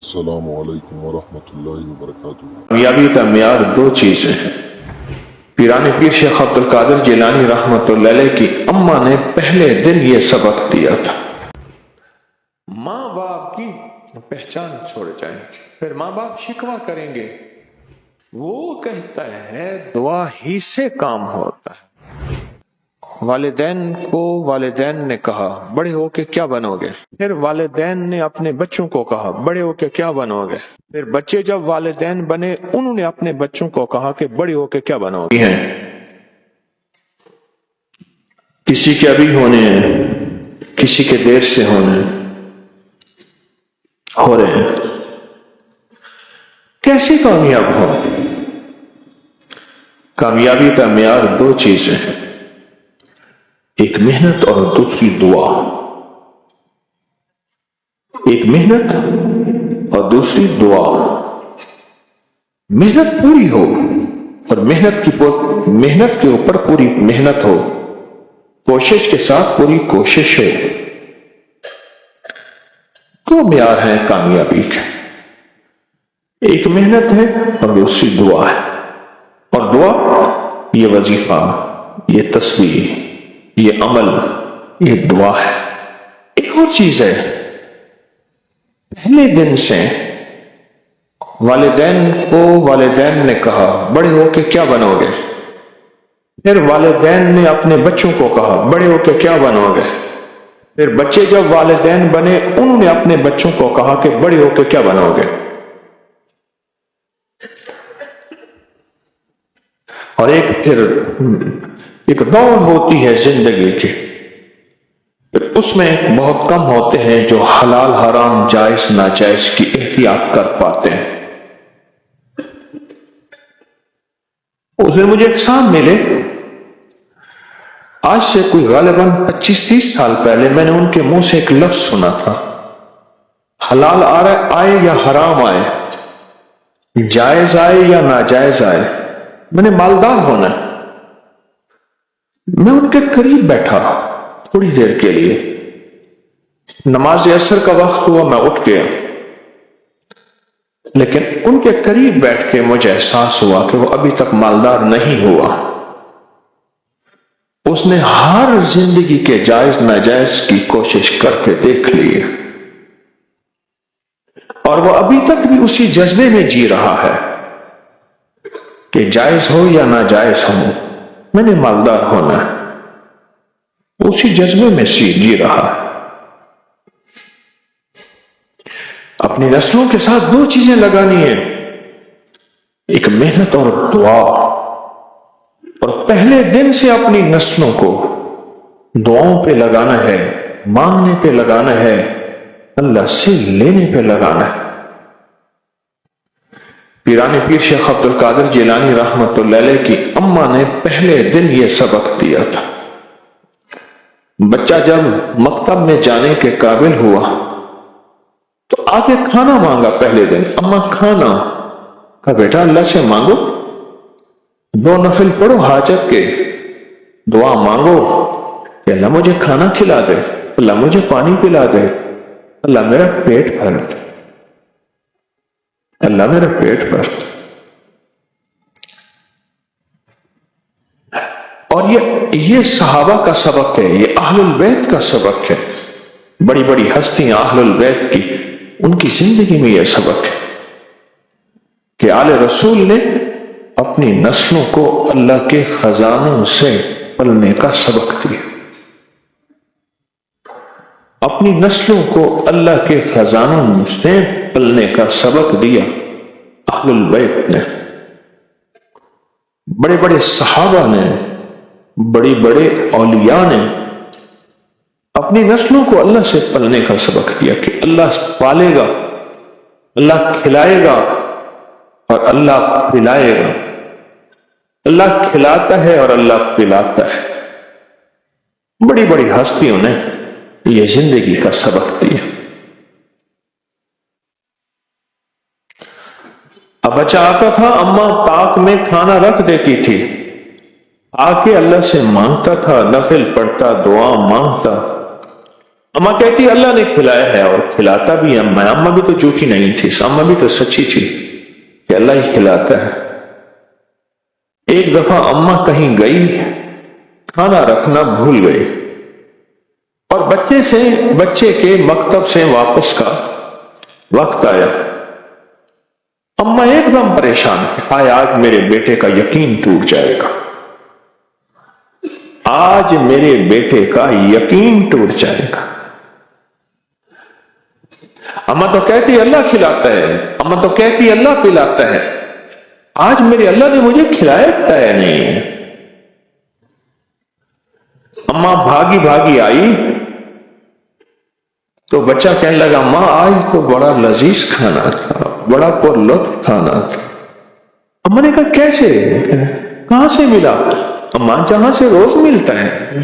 السلام علیکم ورحمۃ اللہ وبرکاتہ۔ کامیابی کا معیار دو چیزیں ہیں۔ پیران پیر شیخ عبد القادر جیلانی رحمۃ اللہ علیہ کی اماں نے پہلے دن یہ سبق دیا تھا، ماں باپ کی پہچان چھوڑ جائیں، پھر ماں باپ شکوہ کریں گے، وہ کہتا ہے دعا ہی سے کام ہوتا ہے۔ والدین کو والدین نے کہا بڑے ہو کے کیا بنو گے، پھر والدین نے اپنے بچوں کو کہا بڑے ہو کے کیا بنو گے، پھر بچے جب والدین بنے انہوں نے اپنے بچوں کو کہا کہ بڑے ہو کے کیا بنو گے۔ کسی کے ابھی ہونے ہیں، کسی کے دیر سے ہونے ہو رہے ہیں۔ کیسے کامیاب ہو؟ کامیابی کا معیار دو چیزیں ہیں، ایک محنت اور دوسری دعا۔ ایک محنت اور دوسری دعا۔ محنت پوری ہو اور محنت کے اوپر پوری محنت ہو، کوشش کے ساتھ پوری کوشش ہو، تو معیار ہے کامیابی کا۔ ایک محنت ہے اور دوسری دعا ہے، اور دعا یہ وظیفہ، یہ تسبیح، یہ عمل، یہ دعا ہے۔ ایک اور چیز ہے، پہلے دن سے والدین نے کہا بڑے ہو کے کیا بنو گے، پھر والدین نے اپنے بچوں کو کہا بڑے ہو کے کیا بنو گے، پھر بچے جب والدین بنے انہوں نے اپنے بچوں کو کہا کہ بڑے ہو کے کیا بنو گے۔ اور ایک دوڑ ہوتی ہے زندگی کی، اس میں بہت کم ہوتے ہیں جو حلال حرام جائز ناجائز کی احتیاط کر پاتے ہیں۔ اس میں مجھے اقسام ملے، آج سے کوئی غالباً 25-30 سال پہلے میں نے ان کے منہ سے ایک لفظ سنا تھا، حلال آئے یا حرام آئے، جائز آئے یا ناجائز آئے، میں نے مالدار ہونا ہے۔ میں ان کے قریب بیٹھا تھوڑی دیر کے لیے، نماز عصر کا وقت ہوا، میں اٹھ گیا، لیکن ان کے قریب بیٹھ کے مجھے احساس ہوا کہ وہ ابھی تک مالدار نہیں ہوا۔ اس نے ہر زندگی کے جائز ناجائز کی کوشش کر کے دیکھ لی، اور وہ ابھی تک بھی اسی جذبے میں جی رہا ہے کہ جائز ہو یا ناجائز ہو میں نے مالدار ہونا ہے، اسی جذبے میں جی رہا ہے۔ اپنی نسلوں کے ساتھ دو چیزیں لگانی ہیں، ایک محنت اور دعا، اور پہلے دن سے اپنی نسلوں کو دعاؤں پہ لگانا ہے، مانگنے پہ لگانا ہے، اللہ سے لینے پہ لگانا ہے۔ پیران پیر شیخ عبد القادر جیلانی رحمۃ اللہ علیہ کی اماں نے پہلے دن یہ سبق دیا تھا۔ بچہ جب مکتب میں جانے کے قابل ہوا تو آگے کھانا مانگا، پہلے دن اماں کھانا، کہا بیٹا اللہ سے مانگو، 2 نفل پڑھو حاجت کے، دعا مانگو کہ اللہ مجھے کھانا کھلا دے، اللہ مجھے پانی پلا دے، اللہ میرا پیٹ بھر دے، اللہ میرا پیٹ بھر دے۔ اور یہ صحابہ کا سبق ہے، یہ اہل البیت کا سبق ہے، بڑی بڑی ہستیاں اہل البیت کی، ان کی زندگی میں یہ سبق ہے کہ آل رسول نے اپنی نسلوں کو اللہ کے خزانوں سے پلنے کا سبق دیا، اپنی نسلوں کو اللہ کے خزانوں سے پلنے کا سبق دیا اہل البیت نے۔ بڑے بڑے صحابہ نے، بڑے بڑے اولیاء نے اپنی نسلوں کو اللہ سے پلنے کا سبق دیا کہ اللہ پالے گا، اللہ کھلائے گا اور اللہ پلائے گا، اللہ کھلاتا ہے اور اللہ پلاتا ہے۔ بڑی بڑی ہستیوں نے یہ زندگی کا سبق دیا۔ اب بچہ آتا تھا، اماں طاق میں کھانا رکھ دیتی تھی، آ کے اللہ سے مانگتا تھا، نفل پڑھتا، دعا مانگتا، اما کہتی اللہ نے کھلایا ہے اور کھلاتا بھی اما. اما بھی تو جھوٹی نہیں تھی، اما بھی تو سچی تھی کہ اللہ ہی کھلاتا ہے. ایک دفعہ اما کہیں گئی، کھانا رکھنا بھول گئی اور بچے کے مکتب سے واپس کا وقت آیا. اما ایک دم پریشان ہے، آج میرے بیٹے کا یقین ٹوٹ جائے گا، آج میرے بیٹے کا یقین ٹوٹ جائے گا. اما تو کہتی اللہ کھلاتا ہے، اما تو کہتی اللہ پلاتا ہے، آج میرے اللہ نے مجھے کھلایا نہیں. اما بھاگی بھاگی آئی تو بچہ کہنے لگا ماں آج تو بڑا لذیذ کھانا تھا، بڑا پر لطف کھانا تھا. اما نے کہا کیسے، کہاں سے ملا؟ اما جہاں سے روز ملتا ہے،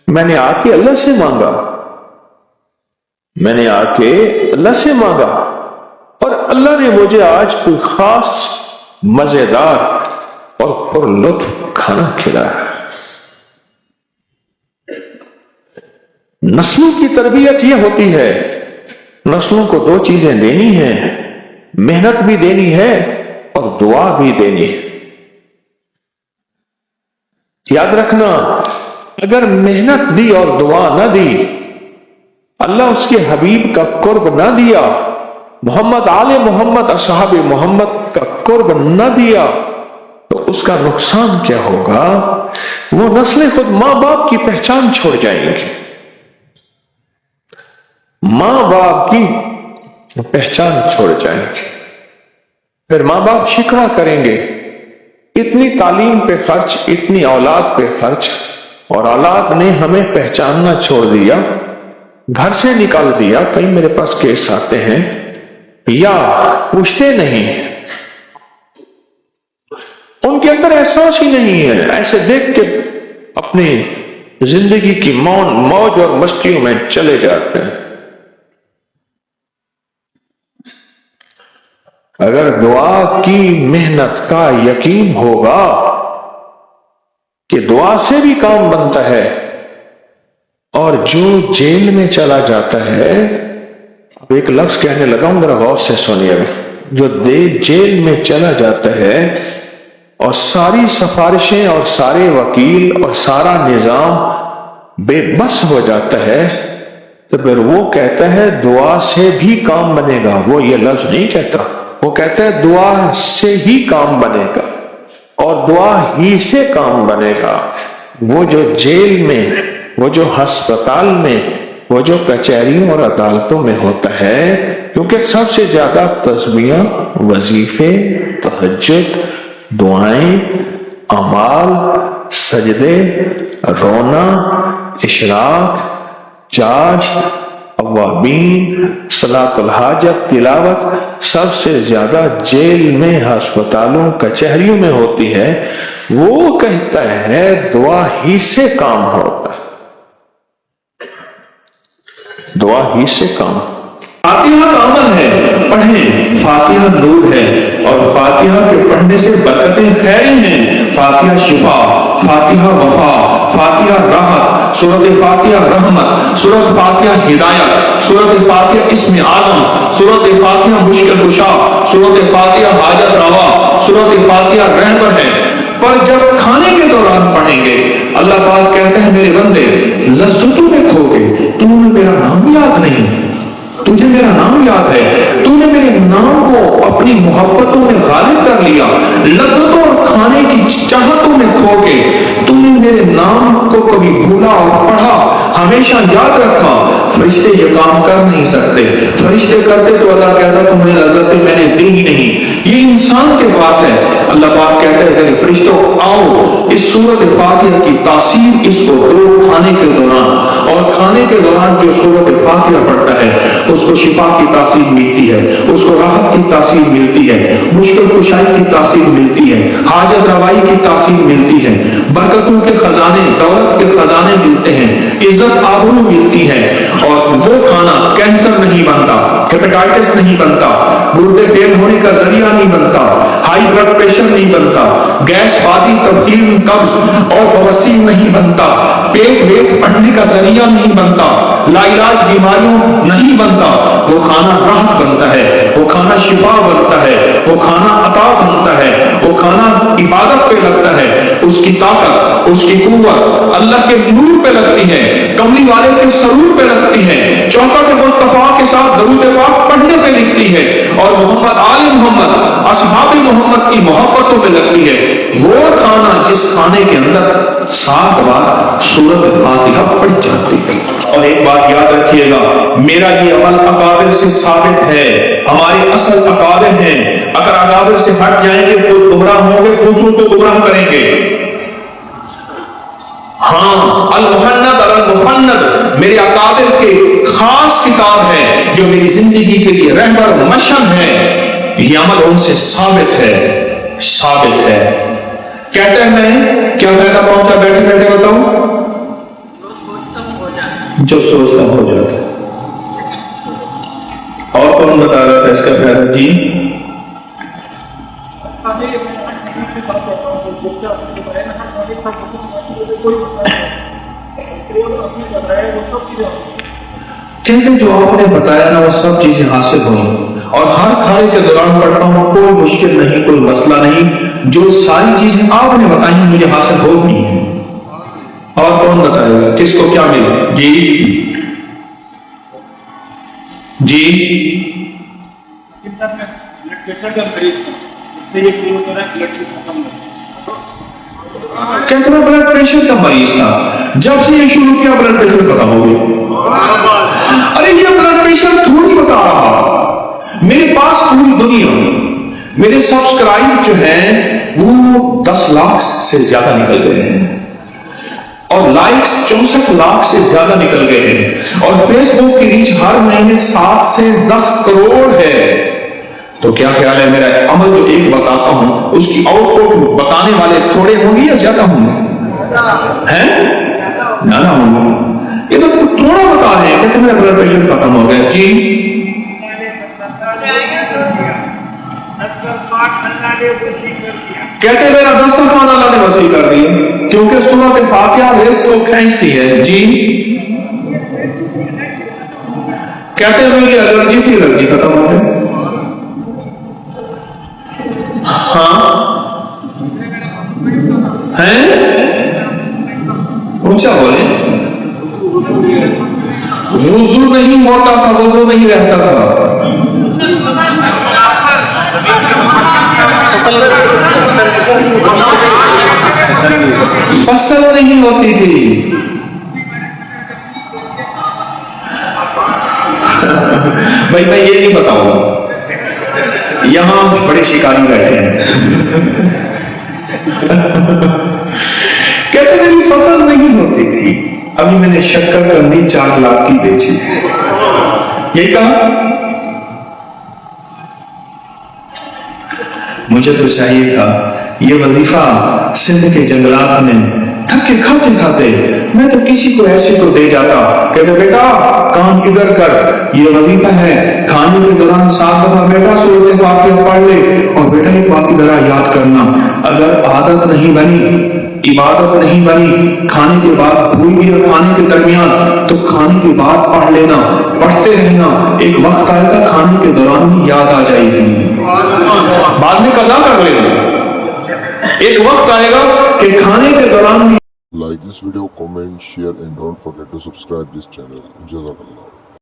میں نے آ کے اللہ سے مانگا، میں نے آ کے اللہ سے مانگا اور اللہ نے مجھے آج کوئی خاص مزیدار اور پر لطف کھانا کھلایا. نسلوں کی تربیت یہ ہوتی ہے، نسلوں کو دو چیزیں دینی ہیں، محنت بھی دینی ہے اور دعا بھی دینی ہے. یاد رکھنا، اگر محنت دی اور دعا نہ دی، اللہ اس کے حبیب کا قرب نہ دیا، محمد آل محمد اصحاب محمد کا قرب نہ دیا، تو اس کا نقصان کیا ہوگا؟ وہ نسلیں خود ماں باپ کی پہچان چھوڑ جائیں گی، ماں باپ کی پہچان چھوڑ جائیں گے. پھر ماں باپ شکوہ کریں گے، اتنی تعلیم پہ خرچ، اتنی اولاد پہ خرچ، اور اولاد نے ہمیں پہچاننا چھوڑ دیا، گھر سے نکال دیا. کئی میرے پاس کیس آتے ہیں، یا پوچھتے نہیں، ان کے اندر احساس ہی نہیں ہے، ایسے دیکھ کے اپنی زندگی کی موج اور مستیوں میں چلے جاتے ہیں. اگر دعا کی محنت کا یقین ہوگا کہ دعا سے بھی کام بنتا ہے، اور جو جیل میں چلا جاتا ہے، اب ایک لفظ کہنے لگا ہوں، ذرا غور سے سنیے گا، جو جیل میں چلا جاتا ہے اور ساری سفارشیں اور سارے وکیل اور سارا نظام بے بس ہو جاتا ہے، تو پھر وہ کہتا ہے دعا سے بھی کام بنے گا. وہ یہ لفظ نہیں کہتا، وہ کہتا ہے دعا سے ہی کام بنے گا اور دعا ہی سے کام بنے گا. وہ جو جیل میں، وہ جو ہسپتال میں، وہ جو کچہریوں اور عدالتوں میں ہوتا ہے، کیونکہ سب سے زیادہ تسبیحاں، وظیفے، تہجد، دعائیں، اعمال، سجدے، رونا، اشراق، چاشت، اوابین، صلاۃ الحاجت، تلاوت، سب سے زیادہ جیل میں، ہسپتالوں، کچہریوں میں ہوتی ہے. وہ کہتا ہے دعا ہی سے کام ہوتا ہے، دعا ہی سے کام. فاتحہ کا عمل ہے، پڑھیں، فاتحہ نور ہے اور فاتحہ کے پڑھنے سے برکتیں خیری ہیں. فاتحہ شفا، فاتحہ وفا، فاتحہ راحت، سورۃ فاتحہ رحمت، سورۃ فاتحہ ہدایت، سورۃ فاتحہ اسم اعظم، سورۃ فاتحہ مشکل کشا، سورۃ فاتحہ حاجت روا، سورۃ فاتحہ رہبر ہے. پر جب کھانے کے دوران پڑھیں گے، اللہ پاک کہتے ہیں میرے بندے لذتوں میں کھو گئے، تم نے میرا نام یاد نہیں، تجھے میرا نام یاد ہے، تو نے میرے نام کو اپنی محبتوں میں غالب کر لیا، لذتوں اور کھانے کی چاہتوں میں کھو کے تو نے میرے نام کو کبھی بھولا اور پڑھا، ہمیشہ یاد رکھا. فرشتے یہ کام کر نہیں سکتے، فرشتے کرتے تو اللہ کہتا تمہیں لذتیں میں نے دی ہی نہیں، یہ انسان کے پاس ہے. اللہ پاک کہتے ہیں فرشتوں آؤ، اس سورۃ فاتحہ کی تاثیر اس کو دو کھانے کے دوران، اور کھانے کے دوران جو سورۃ فاتحہ پڑھتا ہے اس کو شفا کی تاثیر ملتی ہے، اس کو راحت کی تاثیر ملتی ہے، مشکل کشائی کی تاثیر ملتی ہے، حاجت روائی کی تاثیر ملتی ہے، برکتوں کے خزانے، دولت کے خزانے ملتے ہیں، عزت آبرو ملتی ہے. اور وہ کھانا کینسر نہیں بنتا، ہیپیٹائٹس نہیں بنتا، گردے فیل ہونے کا ذریعہ نہیں بنتا، ہائی بلڈ پریشر نہیں بنتا، گیس بادی تبخیر قبض اور بواسیر نہیں بنتا، پیٹ ویٹ بڑھنے کا ذریعہ نہیں بنتا، لا علاج بیماریوں نہیں بنتا، وہ کھانا راحت بنتا ہے، وہ کھانا شفا بنتا ہے، وہ کھانا عطا بنتا ہے، وہ کھانا عبادت پہ لگتا ہے، اس کی طاقت، اس کی قوت اللہ کے نور پہ لگتی ہے، کملی والے کے سرور پہ لگتی ہے، چوکھٹ مصطفیٰ کے ساتھ درود پاک پڑھنے پہ لکھتی ہے، اور محمد آل محمد اصحاب محمد کی محبتوں پہ لگتی ہے۔ وہ کھانا جس کھانے کے اندر 7 بار سورۃ فاتحہ پڑھ جاتی ہے۔ اور ایک بات یاد رکھیے گا، میرا یہ عمل اکابر سے ثابت ہے، ہمارے اصل اکابر ہیں، اگر اکابر سے ہٹ جائیں گے تو گمراہ ہوں گے، دوسروں کو گمراہ کریں گے۔ ہاں، المحند المفند میرے اکابر کے خاص کتاب ہے جو میری زندگی کے لیے رہبر مشن ہے، یہ عمل ان سے ثابت ہے، ثابت ہے۔ کہتے ہیں میں کیا فائدہ پہنچا بیٹھے بیٹھے بتاؤں؟ جو سوچتا ہو جاتا۔ اور کون بتا رہا تھا اس کا فائدہ؟ جی کہتے جو آپ نے بتایا نا وہ سب چیزیں حاصل ہوئی، اور ہر کھانے کے دوران پڑھتا ہوں کوئی مشکل نہیں، کوئی مسئلہ نہیں، جو ساری چیزیں آپ نے بتائی مجھے حاصل ہو گئی ہیں۔ اور کون بتائے گا کس کو کیا ملا؟ جی جی کہتے میں بلڈ پریشر کا مریض تھا، جب سے یہ شروع کیا بلڈ پریشر ختم ہو گیا۔ ارے یہ بلڈ پریشر تھوڑی بتا رہا، میرے پاس پوری دنیا، میرے سبسکرائب جو ہیں وہ 10 لاکھ سے زیادہ نکل گئے ہیں، اور لائکس 64 لاکھ سے زیادہ نکل گئے ہیں، اور فیس بک کی ریچ ہر مہینے 7 سے 10 کروڑ ہے۔ تو کیا خیال ہے میرا عمل جو ایک بتاتا ہوں اس کی آؤٹ پٹ بتانے والے تھوڑے ہوں گے یا زیادہ ہوں گے؟ ہیں؟ زیادہ ہوں گے۔ یہ تو تھوڑا بتا رہے ہیں کہ میرا بلڈ پریشر ختم ہو گیا۔ جی کہتے میرا دسترخوان اللہ نے وسیع کر دیا کیونکہ سورۃ فاتحہ رزق کو کھینچتی ہے۔ جی کہتے میری الرجی تھی، الرجی ختم ہو گئی۔ ہاں ہیں؟ اونچا بولے۔ وضو نہیں ہوتا تھا، وضو نہیں رہتا تھا، فصل نہیں ہوتی تھی۔ بھائی میں یہ نہیں بتاؤں گا، یہاں بڑے شکاری بیٹھے ہیں۔ کہتے میری فصل نہیں ہوتی تھی، ابھی میں نے شکر کندی 4 لاکھ کی بیچی، یہ کہا مجھے تو چاہیے تھا یہ وظیفہ سندھ کے جنگلات میں تھکے کھاتے کھاتے میں تو کسی کو ایسے کو دے جاتا، کہتے بیٹا کام ادھر کر، یہ وظیفہ ہے، کھانے کے دوران 7 دفعہ بیٹا سورۃ فاتحہ پڑھ لے، اور بیٹا ایک بات ذرا یاد کرنا، اگر عادت نہیں بنی، عبادت نہیں بنی، کھانے کے بعد بھول گیا کھانے کے درمیان، تو کھانے کے بعد پڑھ لینا، پڑھتے رہنا، ایک وقت آئے گا کھانے کے دوران بھی یاد آ جائے گی، بعد میں قضا کر لینا، ایک وقت آئے گا کہ کھانے کے دوران بھی۔ Like this video, comment, share and don't forget to subscribe this channel. Jazakallah.